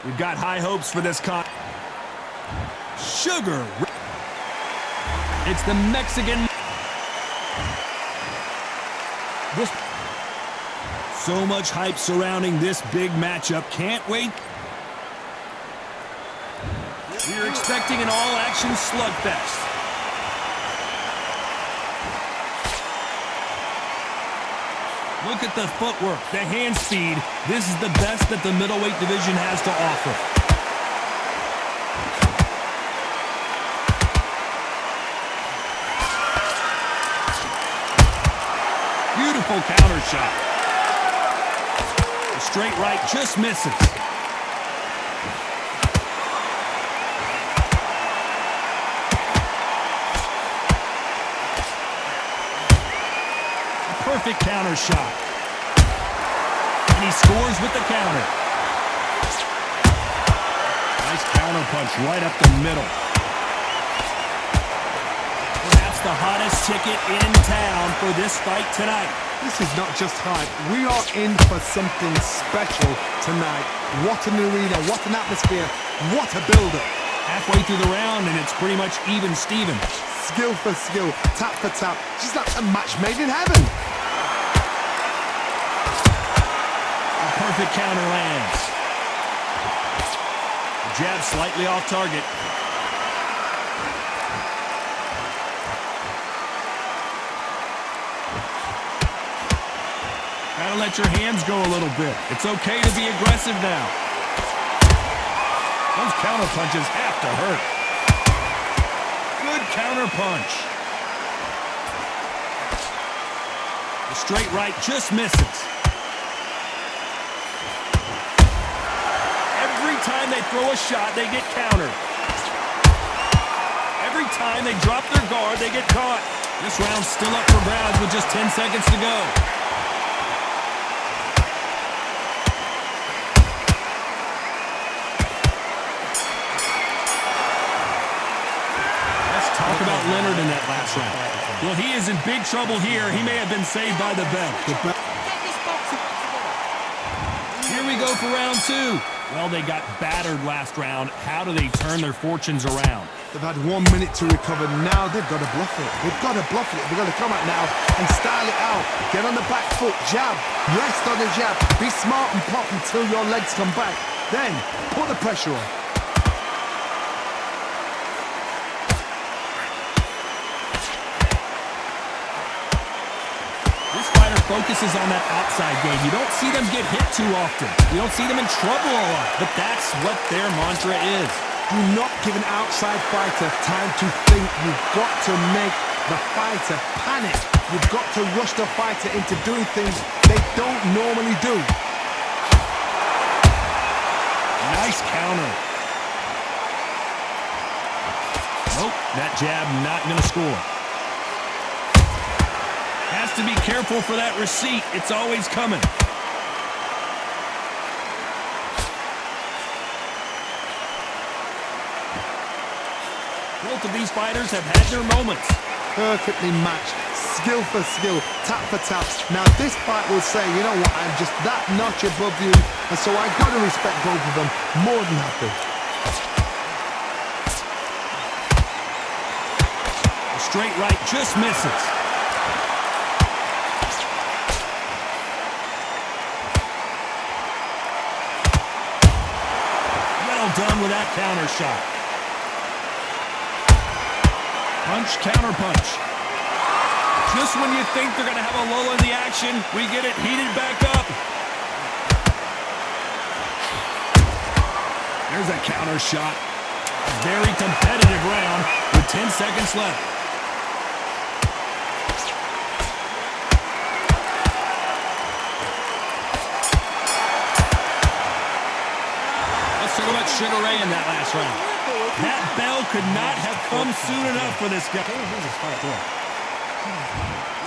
We've got high hopes for this Sugar. It's the Mexican. So much hype surrounding this big matchup. Can't wait. We're expecting an all-action slugfest. Look at the footwork, the hand speed. This is the best that the middleweight division has to offer. Beautiful counter shot. The straight right just misses. Perfect counter shot. And he scores with the counter. Nice counter punch right up the middle. Perhaps the hottest ticket in town for this fight tonight. This is not just hype. We are in for something special tonight. What an arena, what an atmosphere, what a build-up. Halfway through the round and it's pretty much even Steven. Skill for skill, tap for tap. Just like a match made in heaven. Perfect counter lands. Jab slightly off target. Gotta let your hands go a little bit. It's okay to be aggressive now. Those counter punches have to hurt. Good counter punch. The straight right just misses. Every time they throw a shot, they get countered. Every time they drop their guard, they get caught. This round's still up for grabs with just 10 seconds to go. Let's talk about Leonard in that last round. Well, he is in big trouble here. He may have been saved by the bell. Here we go for round two. Well, they got battered last round. How do they turn their fortunes around? They've had 1 minute to recover. Now they've got to bluff it. They've got to bluff it. They've got to come out now and style it out. Get on the back foot, jab, rest on the jab. Be smart and pop until your legs come back. Then put the pressure on. Focuses on that outside game. You don't see them get hit too often. You don't see them in trouble a lot. But that's what their mantra is. Do not give an outside fighter time to think. You've got to make the fighter panic. You've got to rush the fighter into doing things they don't normally do. Nice counter. Nope, that jab not going to score. Has to be careful for that receipt. It's always coming. Both of these fighters have had their moments. Perfectly matched. Skill for skill. Tap for tap. Now this fight will say, you know what, I'm just that notch above you. And so I've got to respect both of them. More than happy. The straight right just misses. Done with that counter shot. Punch, counter punch. Just when you think they're going to have a lull in the action, we get it heated back up. There's a counter shot. A very competitive round with 10 seconds left. Sugar Ray in that last round. That bell could not have come soon enough for this guy.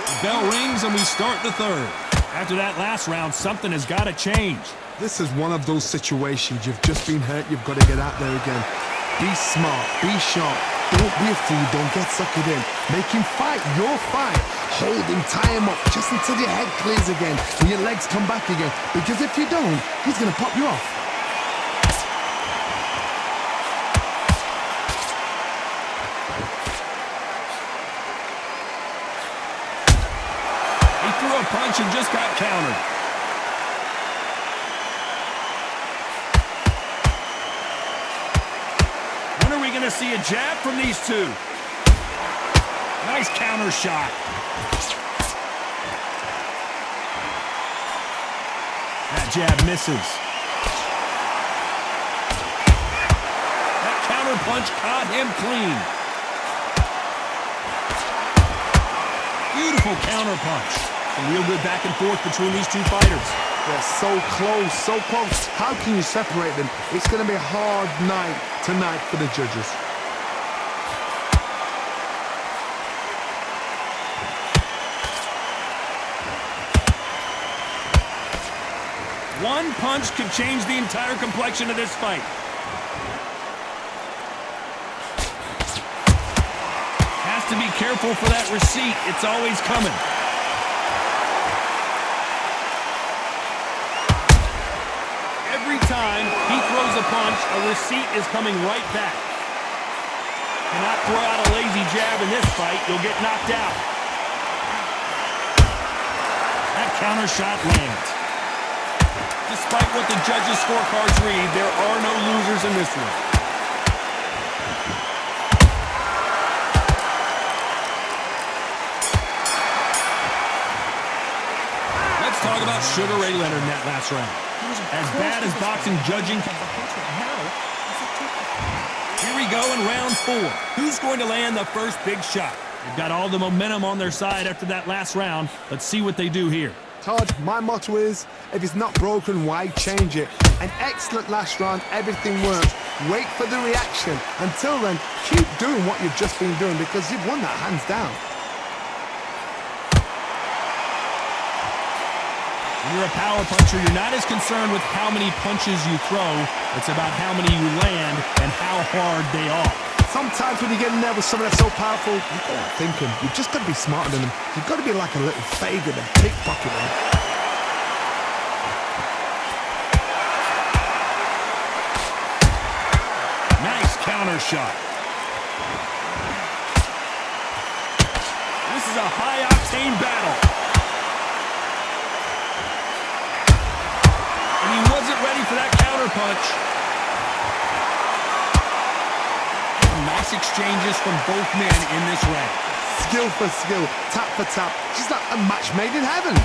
The bell rings and we start the third. After that last round, something has got to change. This is one of those situations. You've just been hurt. You've got to get out there again. Be smart. Be sharp. Don't be a fool. Don't get suckered in. Make him fight your fight. Hold him, tie him up just until your head clears again and your legs come back again. Because if you don't, he's going to pop you off. throw a punch and just got countered. When are we going to see a jab from these two? Nice counter shot. That jab misses. That counter punch caught him clean. Beautiful counter punch. A real good back and forth between these two fighters. They're so close, so close. How can you separate them? It's going to be a hard night tonight for the judges. One punch could change the entire complexion of this fight. Has to be careful for that receipt. It's always coming. Every time he throws a punch, a receipt is coming right back. Cannot throw out a lazy jab in this fight. You'll get knocked out. That counter shot lands. Despite what the judges' scorecards read, there are no losers in this one. Let's talk about Sugar Ray Leonard in that last round. As bad as boxing judging. Here we go in round 4. Who's going to land the first big shot? They've got all the momentum on their side after that last round. Let's see what they do here. Todd, my motto is, if it's not broken, why change it? An excellent last round, everything works. Wait for the reaction. Until then, keep doing what you've just been doing because you've won that hands down. When you're a power puncher, you're not as concerned with how many punches you throw. It's about how many you land and how hard they are. Sometimes when you get in there with someone that's so powerful, you've got to think him. You've just got to be smarter than him. You've got to be like a little faggot and pickpocket him. Nice counter shot. This is a high-octane battle. And he wasn't ready for that counter punch. Nice exchanges from both men in this round. Skill for skill, tap for tap. Just like a match made in heaven.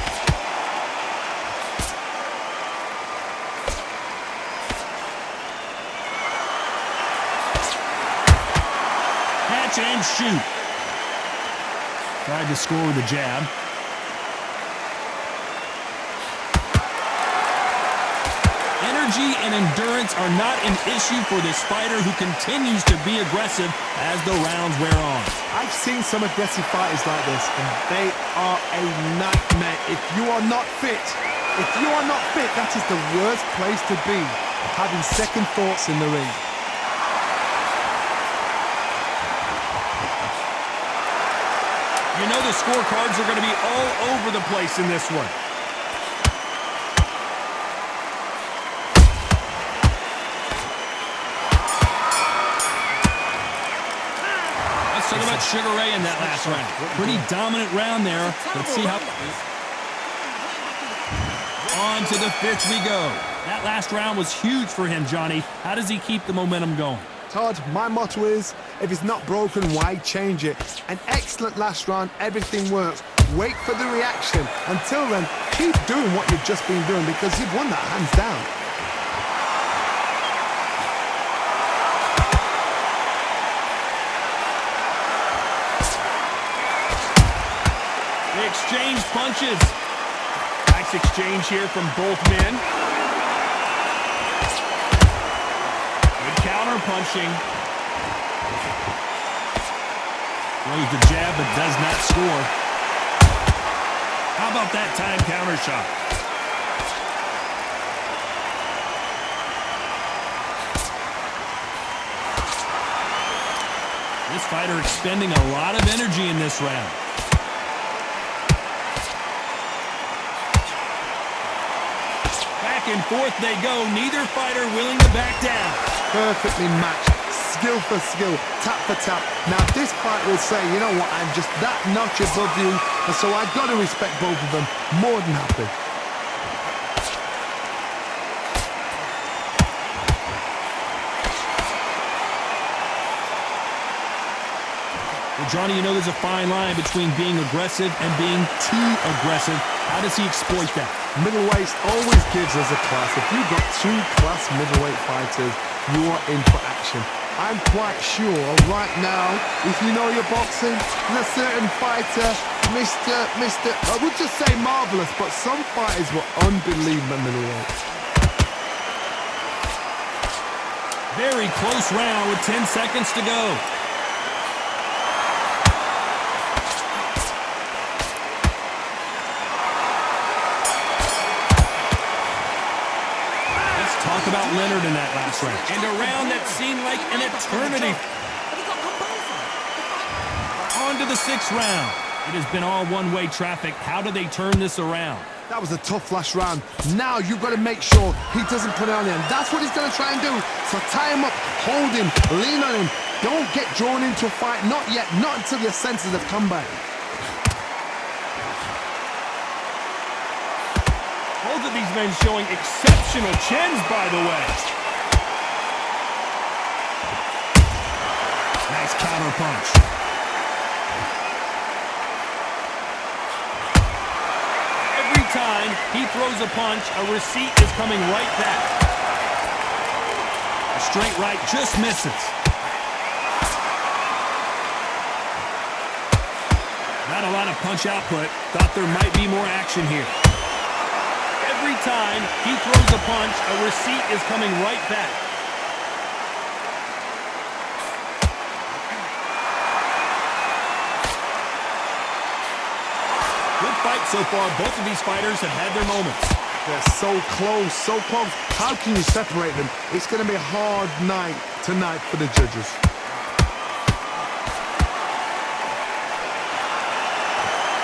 Catch and shoot. Tried to score with a jab. Energy and endurance are not an issue for this fighter who continues to be aggressive as the rounds wear on. I've seen some aggressive fighters like this, and they are a nightmare. If you are not fit, that is the worst place to be, having second thoughts in the ring. You know the scorecards are going to be all over the place in this one. Talk about Sugar Ray in that last round. Pretty dominant round there. Let's see how... On to the 5th we go. That last round was huge for him, Johnny. How does he keep the momentum going? Todd, my motto is, if it's not broken, why change it? An excellent last round, everything works. Wait for the reaction. Until then, keep doing what you've just been doing because you've won that hands down. Exchange punches. Nice exchange here from both men. Good counter punching. Throws the jab but does not score. How about that time counter shot? This fighter expending a lot of energy in this round. Back and forth they go, neither fighter willing to back down. Perfectly matched, skill for skill, tap for tap. Now this fight will say, you know what, I'm just that notch above you, and so I've got to respect both of them. More than happy. Well, Johnny, you know there's a fine line between being aggressive and being too aggressive. How does he exploit that? Middleweights always gives us a class. If you've got two class middleweight fighters, you are in for action. I'm quite sure right now, if you know your boxing, there's a certain fighter, I would just say marvelous, but some fighters were unbelievable middleweights. Very close round with 10 seconds to go. Talk about Leonard in that last round. And a round that seemed like an eternity. On to the 6th round. It has been all one-way traffic. How do they turn this around? That was a tough last round. Now you've got to make sure he doesn't put it on him. That's what he's going to try and do. So tie him up, hold him, lean on him. Don't get drawn into a fight. Not yet. Not until your senses have come back. Both of these men showing exceptional chins, by the way. Nice counter punch. Every time he throws a punch, a receipt is coming right back. A straight right just misses. Not a lot of punch output. Thought there might be more action here. Every time he throws a punch, a receipt is coming right back. Good fight so far. Both of these fighters have had their moments. They're so close, so close. How can you separate them? It's going to be a hard night tonight for the judges.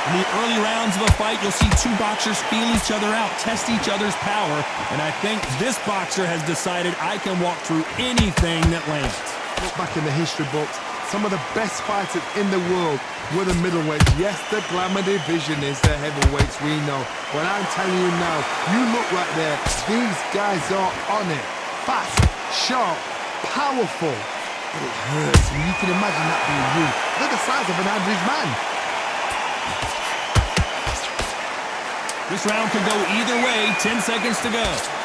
In the early rounds of a fight, you'll see two boxers feel each other out, test each other's power, and I think this boxer has decided I can walk through anything that lands. Look back in the history books, some of the best fighters in the world were the middleweights. Yes, the glamour division is the heavyweights, we know. But I'm telling you now, you look right there, these guys are on it. Fast, sharp, powerful. But it hurts when you can imagine that being you. They're the size of an average man. This round could go either way. 10 seconds to go.